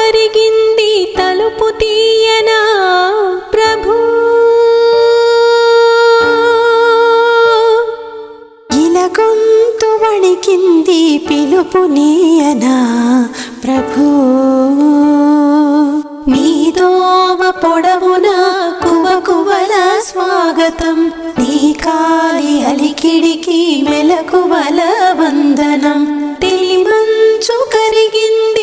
కరిగింది తలుపు తీయనా ప్రభు. ఇలగొంతు వణికింది పిలుపు నీయనా ప్రభు. నీదోవ పొడవున కువకువల స్వాగతం, నీ కాలి అలికిడికి మెలకువల వందనం. తెలిమంచు కరిగింది